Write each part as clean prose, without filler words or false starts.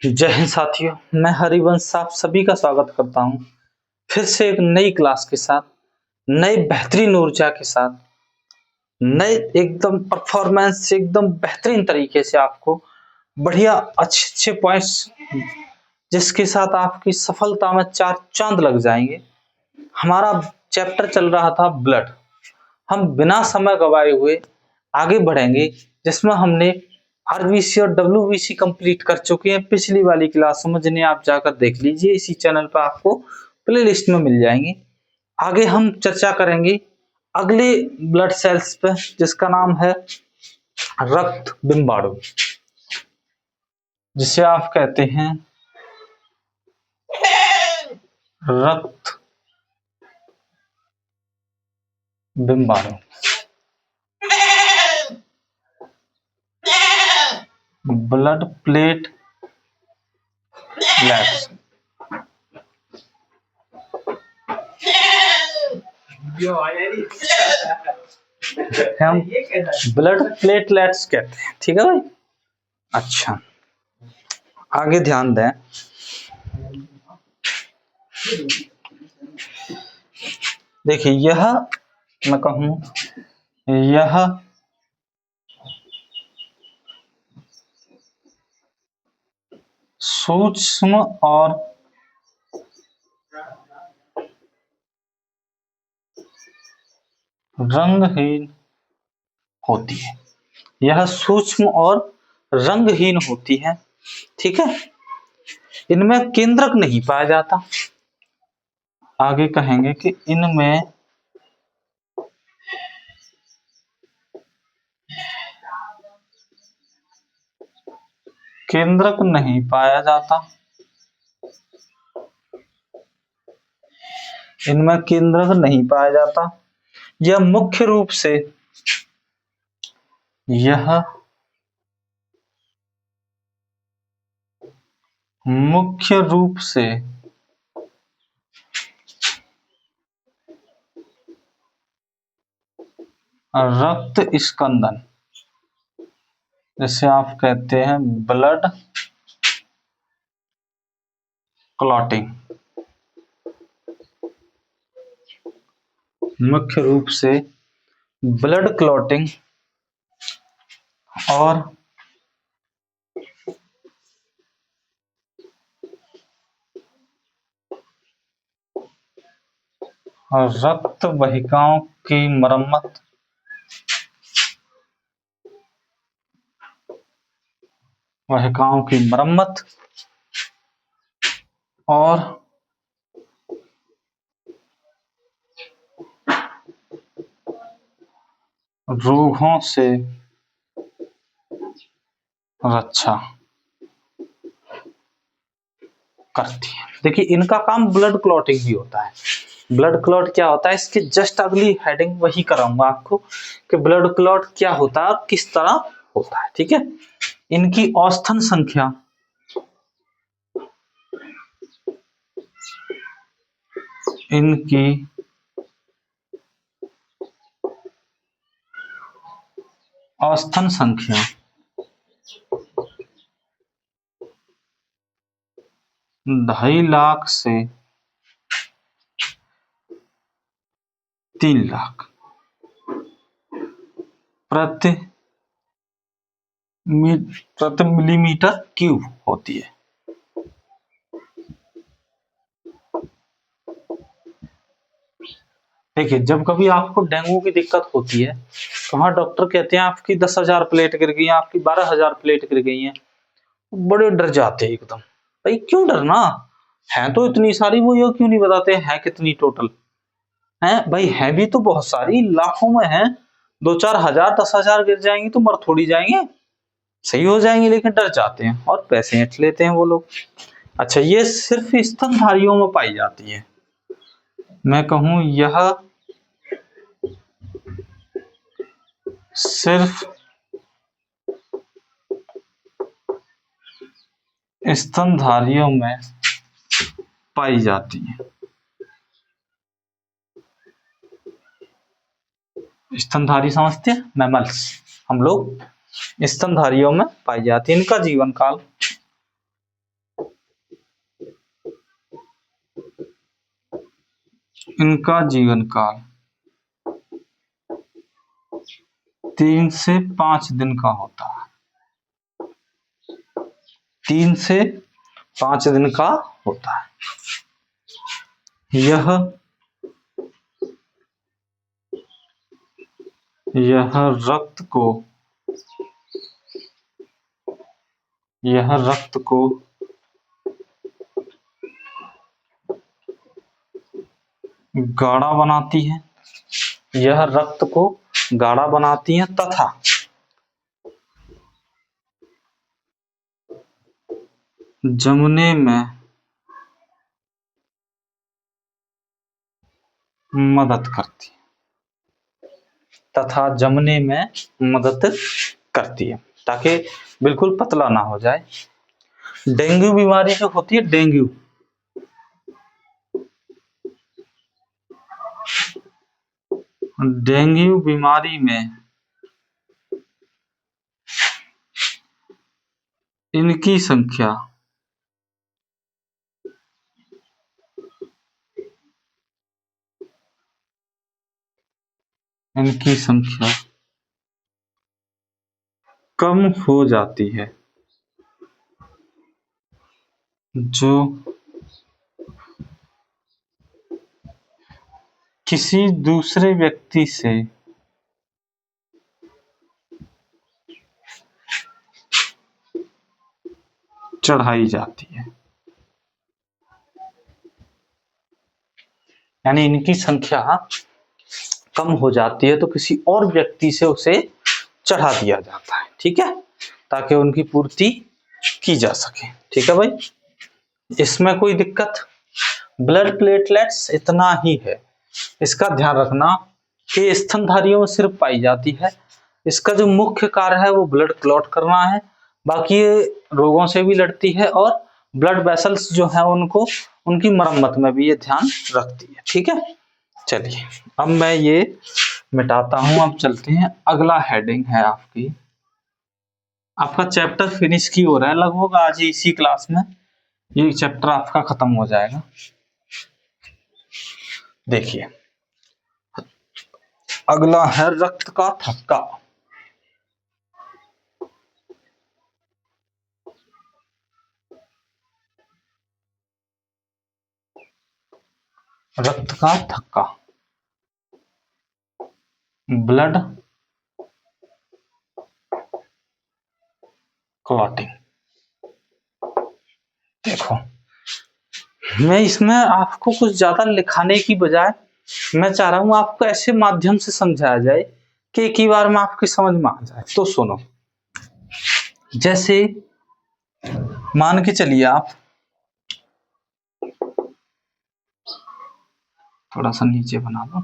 जय हिंद साथियों, मैं हरिवंश आप सभी का स्वागत करता हूं फिर से एक नई क्लास के साथ, नई बेहतरीन ऊर्जा के साथ, नए एकदम परफॉर्मेंस से एकदम बेहतरीन तरीके से आपको बढ़िया अच्छे पॉइंट्स जिसके साथ आपकी सफलता में चार चांद लग जाएंगे। हमारा चैप्टर चल रहा था ब्लड। हम बिना समय गवाए हुए आगे बढ़ेंगे, जिसमें हमने आरबीसी और डब्ल्यूबीसी कंप्लीट कर चुके हैं पिछली वाली क्लासों में, जिन्हें आप जाकर देख लीजिए। इसी चैनल पर आपको प्लेलिस्ट में मिल जाएंगे। आगे हम चर्चा करेंगे अगले ब्लड सेल्स पे, जिसका नाम है रक्त बिंबाणु, जिसे आप कहते हैं रक्त बिंबाणु। ब्लड प्लेट लेट्स हम ब्लड प्लेटलेट्स कहते हैं, ठीक है भाई। अच्छा, आगे ध्यान दें। देखिए, यह मैं कहूं, यह सूक्ष्म और रंगहीन होती है। यह सूक्ष्म और रंगहीन होती है, ठीक है। इनमें केंद्रक नहीं पाया जाता। आगे कहेंगे कि इनमें केंद्रक नहीं पाया जाता। इनमें केंद्रक नहीं पाया जाता। यह मुख्य रूप से रक्त स्कंदन, जिसे आप कहते हैं ब्लड क्लॉटिंग, मुख्य रूप से ब्लड क्लॉटिंग और रक्त वाहिकाओं की मरम्मत और रोगों से रक्षा करती है। देखिए, इनका काम ब्लड क्लॉटिंग भी होता है। ब्लड क्लॉट क्या होता है, इसके जस्ट अगली हेडिंग वही कराऊंगा आपको कि ब्लड क्लॉट क्या होता है और किस तरह होता है, ठीक है। इनकी औसतन संख्या औसतन संख्या 2.5 लाख से 3 लाख प्रति मिलीमीटर क्यूब होती है। देखिए, जब कभी आपको डेंगू की दिक्कत होती है तो हाँ, डॉक्टर कहते हैं आपकी 10,000 प्लेट गिर गई, आपकी 12,000 प्लेट गिर गई हैं, बड़े डर जाते हैं एकदम। भाई क्यों डरना है, तो इतनी सारी, वो ये क्यों नहीं बताते है कितनी टोटल है। भाई है भी तो बहुत सारी, लाखों में है। 2-4 हजार 10,000 गिर जाएंगी तो मर थोड़ी जाएंगे, सही हो जाएंगे, लेकिन डर जाते हैं और पैसे ऐंठ लेते हैं वो लोग। अच्छा, ये सिर्फ स्तनधारियों में पाई जाती है। मैं कहूं यह सिर्फ स्तनधारियों में पाई जाती है। स्तनधारी समझते हैं, मैमल्स, हम लोग स्तनधारियों में पाई जाती है। इनका जीवन काल इनका जीवन काल 3 से 5 दिन का होता है। 3 से 5 दिन का होता है। यह रक्त को गाढ़ा बनाती है। यह रक्त को गाढ़ा बनाती है तथा जमने में मदद करती है ताकि बिल्कुल पतला ना हो जाए। डेंगू बीमारी जो होती है, डेंगू बीमारी में इनकी संख्या कम हो जाती है, जो किसी दूसरे व्यक्ति से चढ़ाई जाती है। यानी इनकी संख्या कम हो जाती है तो किसी और व्यक्ति से उसे चढ़ा दिया जाता है, ठीक है, ताकि उनकी पूर्ति की जा सके। ठीक है भाई, इसमें कोई दिक्कत? ब्लड प्लेटलेट्स इतना ही है, इसका ध्यान रखना कि स्तनधारियों में सिर्फ पाई जाती है। इसका जो मुख्य कार्य है वो ब्लड क्लॉट करना है। बाकी ये रोगों से भी लड़ती है और ब्लड वेसल्स जो है उनको उनकी मरम्मत में भी ये ध्यान रखती है। ठीक है, चलिए अब मैं ये मिटाता हूं। अब चलते हैं, अगला हेडिंग है आपका चैप्टर फिनिश की हो रहा है लगभग आज ही इसी क्लास में ये चैप्टर आपका खत्म हो जाएगा। देखिए अगला है रक्त का थक्का। रक्त का थक्का, ब्लड क्लॉटिंग। देखो मैं इसमें आपको कुछ ज्यादा लिखाने की बजाय मैं चाह रहा हूं आपको ऐसे माध्यम से समझाया जाए कि एक ही बार में आपकी समझ में आ जाए। तो सुनो, जैसे मान के चलिए आप थोड़ा सा नीचे बना दो।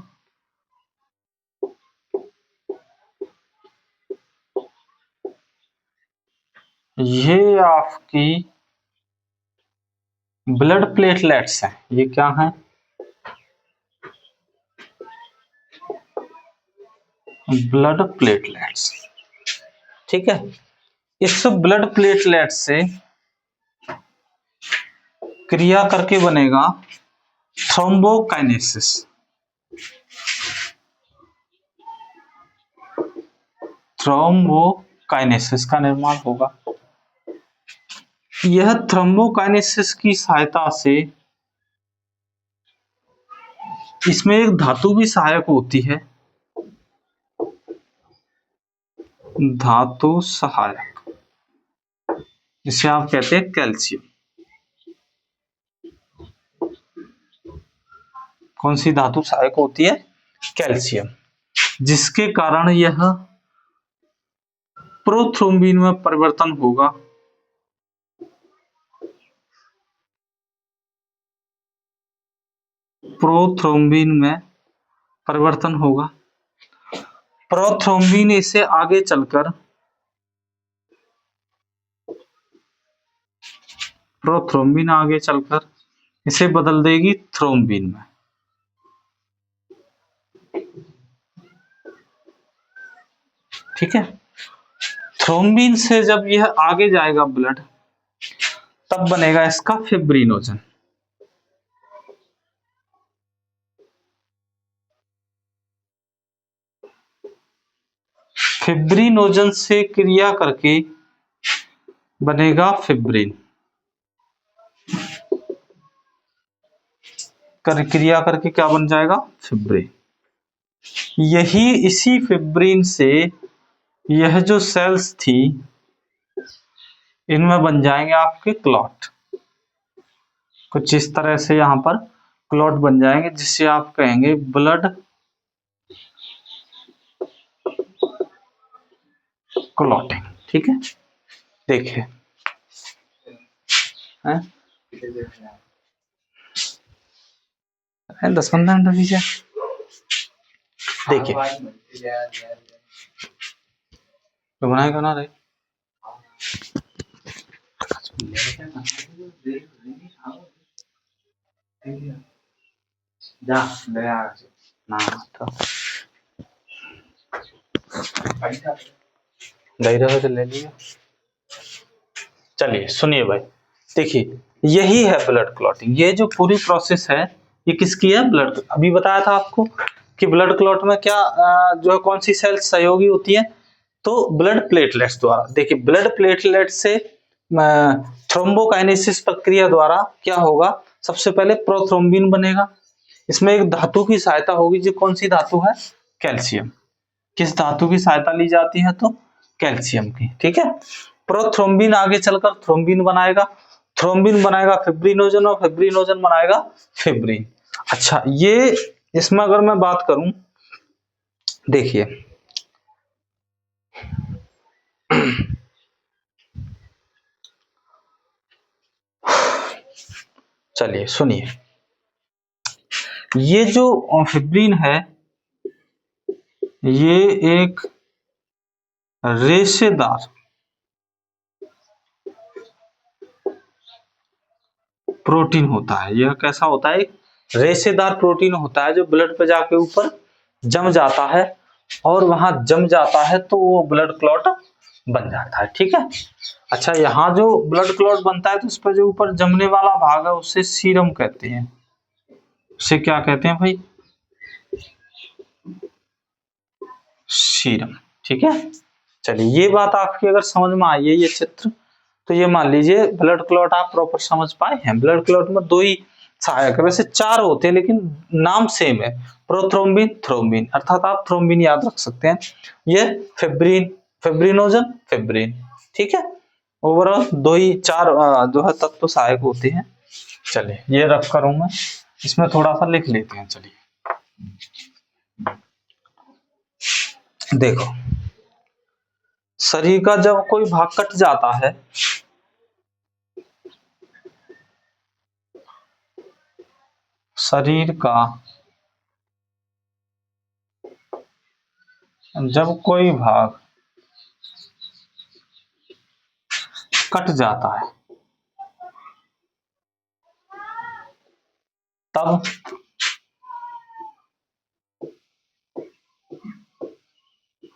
ये आपकी ब्लड प्लेटलेट्स हैं। ये क्या है? Blood platelets. ठीक है, इस ब्लड प्लेटलेट से क्रिया करके बनेगा थ्रोम्बोकाइनेसिस। थ्रोम्बोकाइनेसिस का निर्माण होगा। यह थ्रोम्बोकाइनेसिस की सहायता से इसमें एक धातु भी सहायक होती है, धातु सहायक, जिसे आप कहते हैं कैल्शियम। कौन सी धातु सहायक होती है? कैल्शियम, जिसके कारण यह प्रोथ्रोम्बिन में परिवर्तन होगा। प्रोथ्रोम्बिन में परिवर्तन होगा। प्रोथ्रोम्बिन इसे आगे चलकर इसे बदल देगी थ्रोम्बिन में। ठीक है, थ्रोम्बिन से जब यह आगे जाएगा ब्लड, तब बनेगा इसका फिब्रिनोजन। फिब्रिनोजन से क्रिया करके बनेगा फिब्रिन, क्रिया करके क्या बन जाएगा? फिब्रिन। यही इसी फिब्रिन से यह जो सेल्स थी इनमें बन जाएंगे आपके क्लॉट। कुछ इस तरह से यहाँ पर क्लॉट बन जाएंगे जिससे आप कहेंगे ब्लड क्लॉटिंग। ठीक है, देखिए हैं? 10-15 मिनट दीजिए। देखिए तो बनाएगा ना रे, जा ले आ ना तो ले रहे हो तो ले लिया। चलिए सुनिए भाई, देखिए यही है ब्लड क्लॉटिंग। ये जो पूरी प्रोसेस है ये किसकी है? ब्लड। अभी बताया था आपको कि ब्लड क्लॉट में क्या जो है कौन सी सेल सहयोगी होती है? तो ब्लड प्लेटलेट्स द्वारा। देखिए ब्लड प्लेटलेट से थ्रोम्बोकाइनेसिस प्रक्रिया द्वारा क्या होगा? सबसे पहले प्रोथ्रोम्बिन बनेगा। इसमें एक धातु की सहायता होगी, जो कौन सी धातु है? कैल्शियम। किस धातु की सहायता ली जाती है? तो कैल्शियम की। ठीक है, प्रोथ्रोम्बिन आगे चलकर थ्रोम्बिन बनाएगा, थ्रोम्बिन बनाएगा फिब्रिनोजन, और फिब्रिनोजन बनाएगा फिब्रिन। अच्छा, ये इसमें अगर मैं बात करूं, देखिए चलिए सुनिए, ये जो फिब्रिन है ये एक रेशेदार प्रोटीन होता है। यह कैसा होता है? एक रेशेदार प्रोटीन होता है जो ब्लड पे जाके ऊपर जम जाता है, और वहां जम जाता है तो वो ब्लड क्लॉट बन जाता है। ठीक है, अच्छा यहाँ जो ब्लड क्लॉट बनता है तो उस पर जो ऊपर जमने वाला भाग है उसे सीरम कहते हैं। उसे क्या कहते हैं भाई? सीरम। ठीक है, चलिए ये बात आपकी अगर समझ में आई है, ये चित्र, तो ये मान लीजिए ब्लड क्लॉट आप प्रॉपर समझ पाए हैं। ब्लड क्लॉट में दो ही सहायक है, वैसे चार होते हैं लेकिन नाम सेम है, प्रोथ्रोम्बिन, थ्रोम्बिन, अर्थात आप थ्रोम्बिन याद रख सकते हैं। ये फिब्रिन, फिब्रिनोजन, फिब्रिन। ठीक है, ओवरऑल दो ही चार जो है तत्व सहायक होते हैं। चलिए ये रख कर मैं इसमें थोड़ा सा लिख लेते हैं। चलिए देखो, शरीर का जब कोई भाग कट जाता है, शरीर का जब कोई भाग कट जाता है तब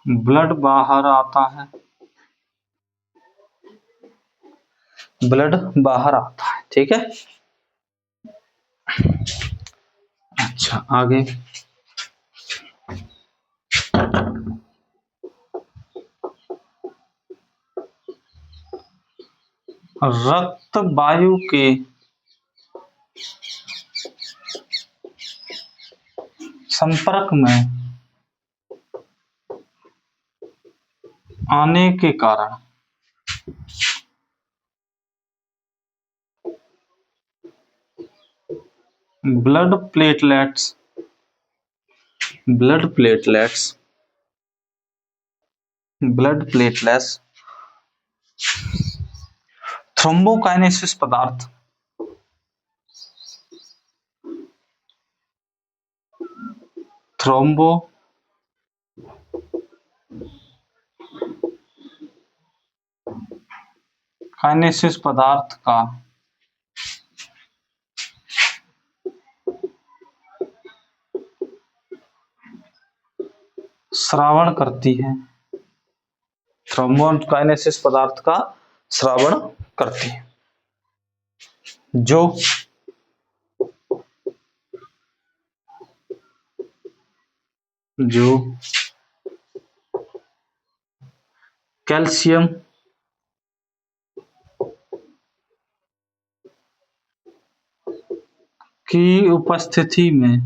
ब्लड बाहर आता है, ब्लड बाहर आता है। ठीक है, अच्छा आगे, रक्त वायु के संपर्क में आने के कारण blood platelets, blood platelets, blood platelets thrombokinesis पदार्थ, थ्रोम्बो काइनेसिस पदार्थ का श्रावण करती है, थ्रोम्बोकाइनेसिस पदार्थ का श्रावण करती है, जो जो कैल्शियम की उपस्थिति में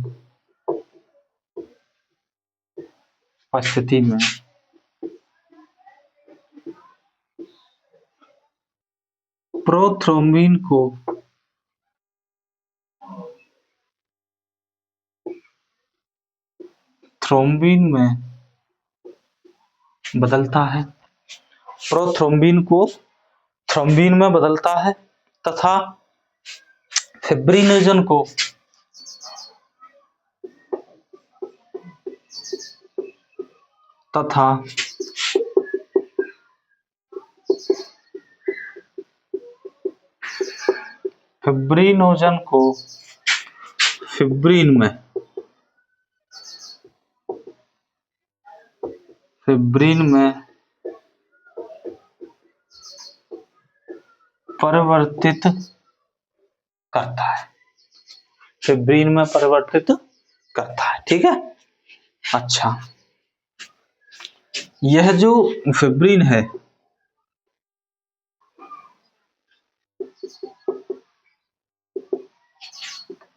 प्रोथ्रोम्बिन को थ्रोम्बिन में बदलता है, प्रोथ्रोम्बिन को थ्रोम्बिन में बदलता है तथा फिब्रिनोजन को फिब्रिन में परिवर्तित करता है, फिब्रिन में परिवर्तित करता है। ठीक है। अच्छा, यह जो फिब्रिन है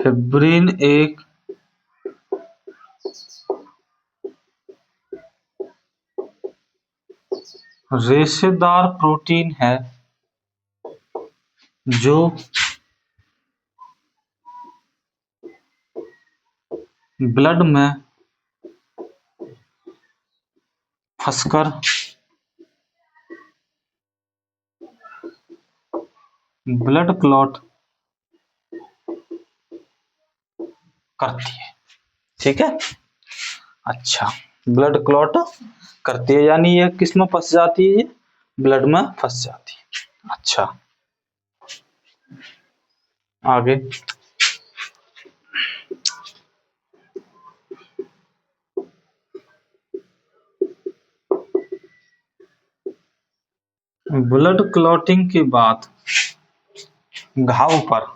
फिब्रिन एक रेशेदार प्रोटीन है जो ब्लड में फंसकर ब्लड क्लॉट करती है। ठीक है। अच्छा, ब्लड क्लॉट करती है, यानी ये किस में फंस जाती है? ब्लड में फंस जाती है। अच्छा, आगे ब्लड क्लॉटिंग के बाद घाव पर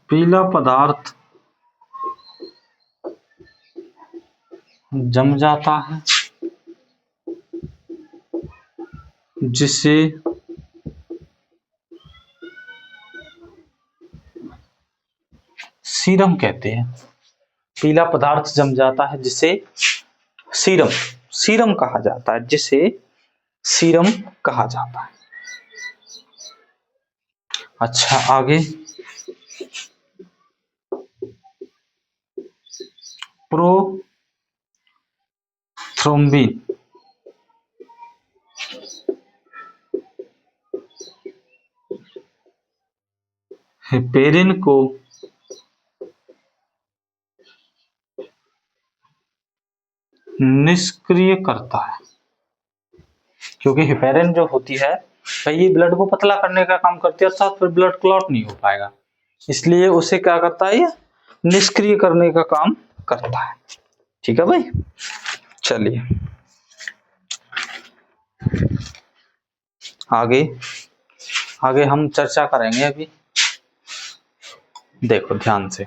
पीला पदार्थ जम जाता है जिसे सीरम कहते हैं। पीला पदार्थ जम जाता है जिसे सीरम कहा जाता है, जिसे सीरम कहा जाता है। अच्छा, आगे प्रोथ्रोम्बिन हेपेरिन को निष्क्रिय करता है, क्योंकि हेपेरिन जो होती है ये ब्लड को पतला करने का काम करती है, अर्थात फिर ब्लड क्लॉट नहीं हो पाएगा, इसलिए उसे क्या करता है? ये निष्क्रिय करने का काम करता है। ठीक है भाई, चलिए आगे हम चर्चा करेंगे। अभी देखो ध्यान से,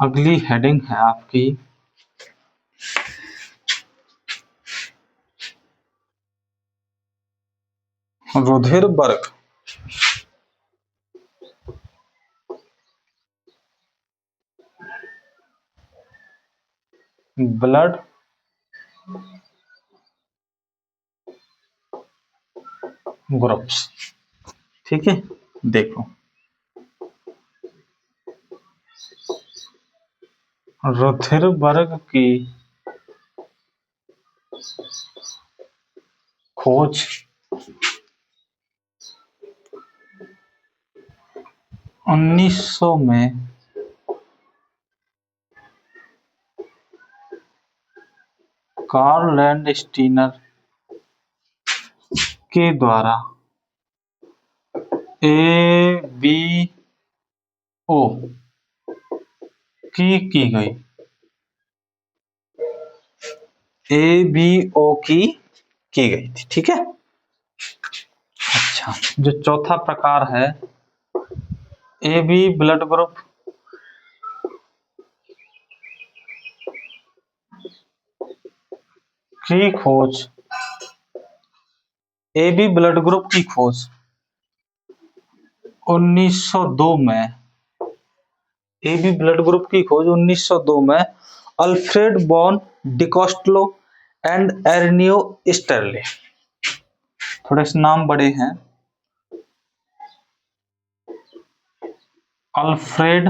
अगली हेडिंग है आपकी रुधिर वर्ग। Blood groups. ठीक है, देखो रुधिर वर्ग की खोज 1900 में कार्ल लैंडस्टीनर के द्वारा ABO की गई। ABO की गई थी। ठीक है। अच्छा, अच्छा, जो चौथा प्रकार है ए बी ब्लड ग्रुप, की खोज, ए बी ब्लड ग्रुप की खोज 1902 में, ए बी ब्लड ग्रुप की खोज 1902 में अल्फ्रेड वॉन डिकॉस्टलो एंड एर्नियो स्टर्ले, थोड़े से नाम बड़े हैं, अल्फ्रेड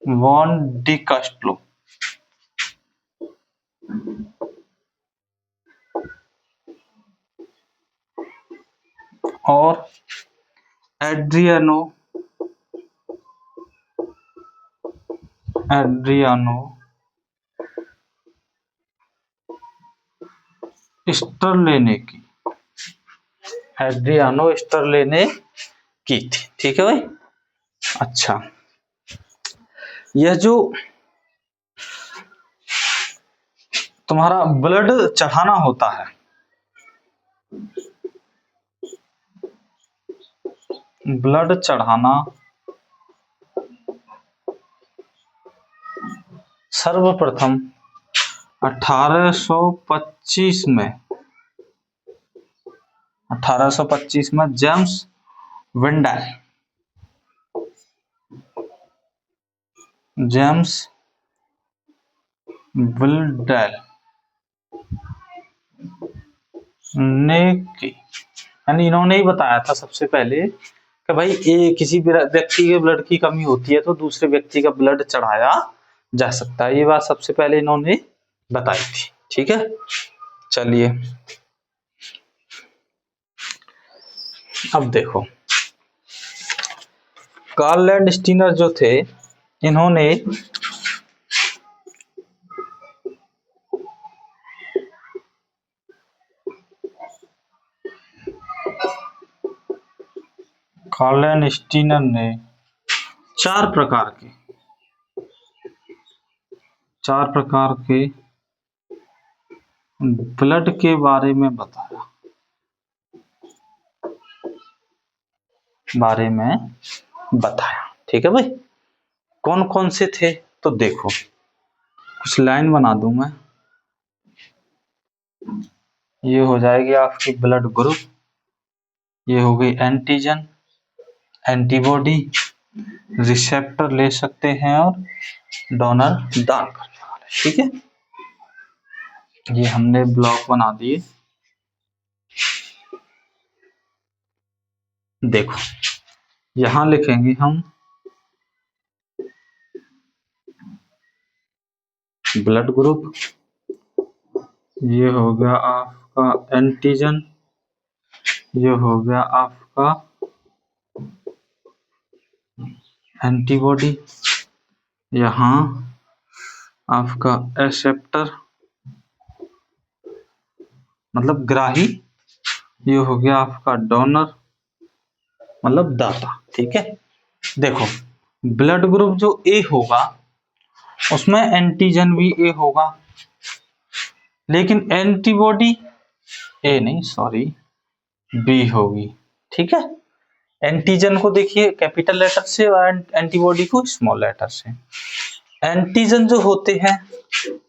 वॉन डिकॉस्टलो और एड्रियानो स्टरले ने की थी। ठीक है भाई। अच्छा, यह जो तुम्हारा ब्लड चढ़ाना होता है, ब्लड चढ़ाना सर्वप्रथम 1825 में जेम्स विल्डेल ने की, यानी इन्होंने ही बताया था सबसे पहले कि भाई किसी व्यक्ति के ब्लड की कमी होती है तो दूसरे व्यक्ति का ब्लड चढ़ाया जा सकता है। ये बात सबसे पहले इन्होंने बताई थी। ठीक है, चलिए अब देखो, कार्ल लैंडस्टीनर जो थे, इन्होंने कार्ल लैंडस्टीनर ने चार प्रकार के ब्लड के बारे में बताया, ठीक है भाई। कौन कौन से थे तो देखो, कुछ लाइन बना दूं मैं, ये हो जाएगी आपकी ब्लड ग्रुप, ये हो गई एंटीजन, एंटीबॉडी, रिसेप्टर ले सकते हैं और डोनर दान करने वाले। ठीक है, ये हमने ब्लॉक बना दिए। देखो यहां लिखेंगे हम ब्लड ग्रुप, ये हो गया आपका एंटीजन, ये हो गया आपका एंटीबॉडी, यहाँ आपका एक्सेप्टर मतलब ग्राही, ये हो गया आपका डोनर मतलब दाता। ठीक है, देखो ब्लड ग्रुप जो ए होगा उसमें एंटीजन भी ए होगा, लेकिन एंटीबॉडी बी होगी। ठीक है, एंटीजन को देखिए कैपिटल लेटर से और एंटीबॉडी को स्मॉल लेटर से। एंटीजन जो होते हैं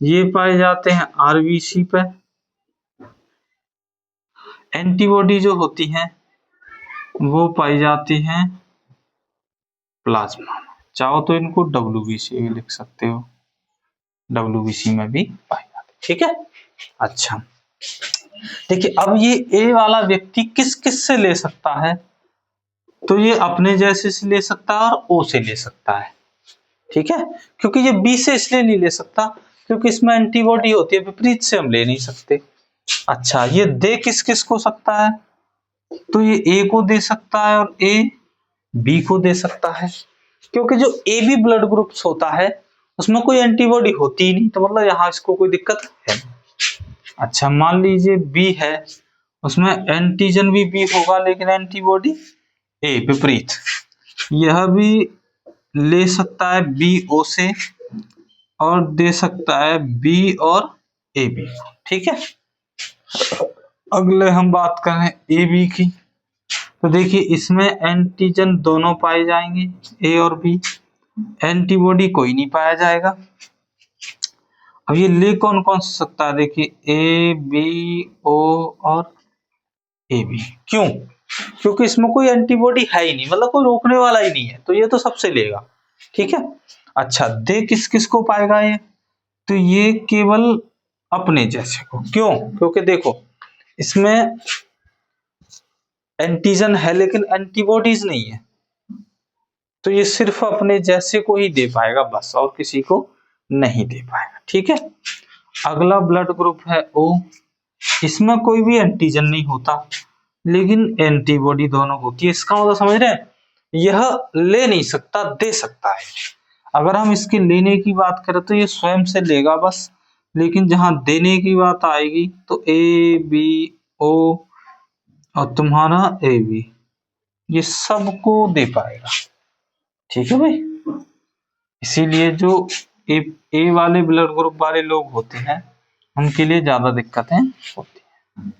ये पाए जाते हैं आरबीसी पे, एंटीबॉडी जो होती हैं वो पाई जाती हैं प्लाज्मा में। चाहो तो इनको डब्ल्यूबीसी भी लिख सकते हो, डब्ल्यूबीसी में भी पाई जाती है। ठीक है, अच्छा देखिए अब ये ए वाला व्यक्ति किस किस से ले सकता है, तो ये अपने जैसे से ले सकता है और ओ से ले सकता है। ठीक है, क्योंकि ये बी से इसलिए नहीं ले सकता क्योंकि इसमें एंटीबॉडी होती है, विपरीत से हम ले नहीं सकते। अच्छा, ये दे किस किस को सकता है, तो ये ए को दे सकता है और ए बी को दे सकता है, क्योंकि जो ए बी ब्लड ग्रुप्स होता है उसमें कोई एंटीबॉडी होती ही नहीं, तो मतलब यहाँ इसको कोई दिक्कत है। अच्छा, मान लीजिए बी है, उसमें एंटीजन भी बी होगा लेकिन एंटीबॉडी ए, विपरीत। यह भी ले सकता है बी ओ से और दे सकता है बी और ए बी। ठीक है, अगले हम बात करें ए बी की, तो देखिए इसमें एंटीजन दोनों पाए जाएंगे, ए और बी, एंटीबॉडी कोई नहीं पाया जाएगा। अब ये ले कौन कौन सा सकता है, देखिए ए बी ओ और ए बी। क्यों? क्योंकि इसमें कोई एंटीबॉडी है ही नहीं, मतलब कोई रोकने वाला ही नहीं है, तो ये तो सबसे लेगा। ठीक है, अच्छा दे किस किस को पाएगा ये, तो ये केवल अपने जैसे को। क्यों? क्योंकि देखो इसमें एंटीजन है लेकिन एंटीबॉडीज नहीं है, तो ये सिर्फ अपने जैसे को ही दे पाएगा बस, और किसी को नहीं दे पाएगा। ठीक है, अगला ब्लड ग्रुप है ओ, इसमें कोई भी एंटीजन नहीं होता लेकिन एंटीबॉडी दोनों होती है। इसका मतलब समझ रहे हैं, यह ले नहीं सकता, दे सकता है। अगर हम इसके लेने की बात करें तो ये स्वयं से लेगा बस, लेकिन जहां देने की बात आएगी तो ए बी ओ और तुम्हारा ए बी, ये सबको दे पाएगा। ठीक है भाई, इसीलिए जो ए वाले ब्लड ग्रुप वाले लोग होते हैं उनके लिए ज्यादा दिक्कतें होती हैं।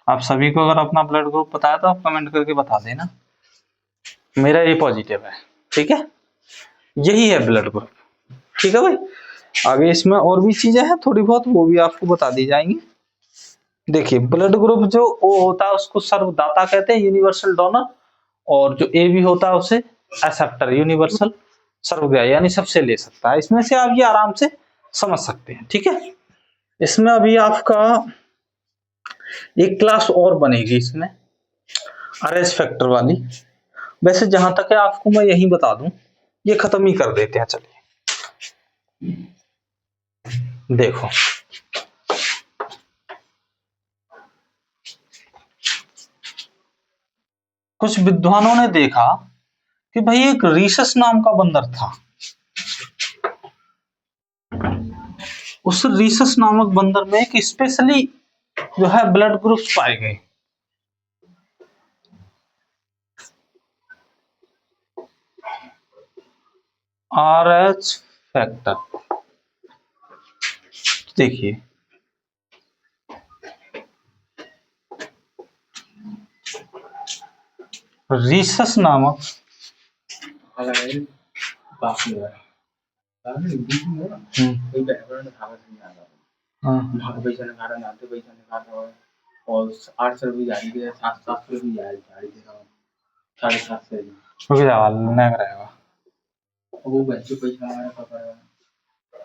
आप सभी को अगर अपना ब्लड ग्रुप पता है तो आप कमेंट करके बता देना। मेरा ए पॉजिटिव है, ठीक है, यही है ब्लड ग्रुप। ठीक है भाई, आगे इसमें और भी चीजें हैं थोड़ी बहुत, वो भी आपको बता दी जाएंगी। देखिए ब्लड ग्रुप जो ओ होता है उसको सर्वदाता कहते हैं, यूनिवर्सल डोनर, और जो ए बी होता है उसे एक्सेप्टर, यूनिवर्सल सर्वग्राही, यानी सबसे ले सकता है। इसमें से आप ये आराम से समझ सकते हैं। ठीक है, इसमें अभी आपका एक क्लास और बनेगी इसमें, आरएच फैक्टर वाली। वैसे जहां तक है आपको मैं यही बता दूं, ये खत्म ही कर देते हैं। चलिए देखो, कुछ विद्वानों ने देखा कि भाई एक रीसस नाम का बंदर था, उस रीसस नामक बंदर में एक स्पेशली जो है ब्लड ग्रुप्स पाए गए। आरएच फैक्टर, देखिए रीसस नामक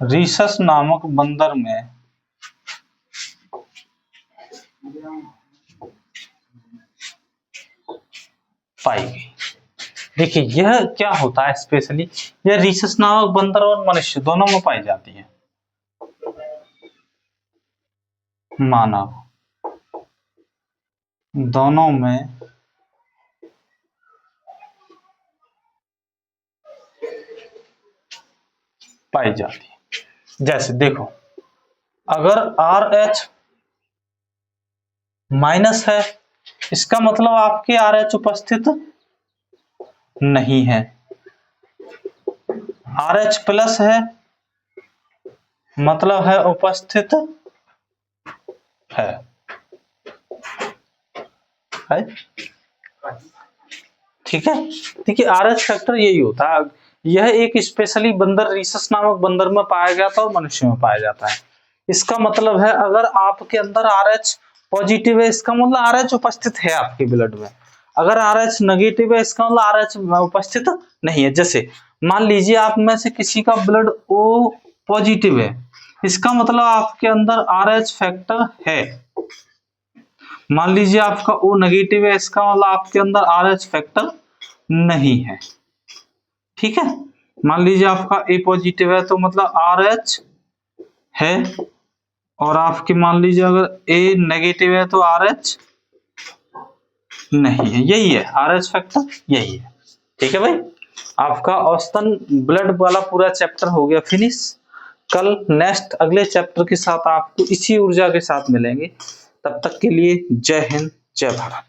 रीसस नामक बंदर में पाई गई। देखिए यह क्या होता है स्पेशली, यह रीसस नामक बंदर और मनुष्य दोनों में पाई जाती है, मानव दोनों में पाई जाती है। जैसे देखो, अगर RH माइनस है, इसका मतलब आपके RH उपस्थित नहीं है। RH प्लस है, मतलब है उपस्थित है। ठीक है, देखिए RH फैक्टर यही होता है। यह एक स्पेशली बंदर रीसस नामक बंदर में पाया गया था और मनुष्य में पाया जाता है। इसका मतलब है अगर आपके अंदर RH पॉजिटिव है, इसका मतलब RH उपस्थित है आपके ब्लड में। अगर RH नेगेटिव है, इसका मतलब RH उपस्थित नहीं है। जैसे मान लीजिए आप में से किसी का ब्लड O पॉजिटिव है, इसका मतलब आपके अंदर RH फैक्टर है। मान लीजिए आपका O नेगेटिव है, इसका मतलब आपके अंदर RH फैक्टर नहीं है। ठीक है, मान लीजिए आपका A पॉजिटिव है तो मतलब RH है, और आपके मान लीजिए अगर A नेगेटिव है तो RH नहीं है। यही है RH फैक्टर, यही है। ठीक है भाई, आपका औसतन ब्लड वाला पूरा चैप्टर हो गया फिनिश। कल नेक्स्ट अगले चैप्टर के साथ आपको इसी ऊर्जा के साथ मिलेंगे। तब तक के लिए जय हिंद, जय भारत।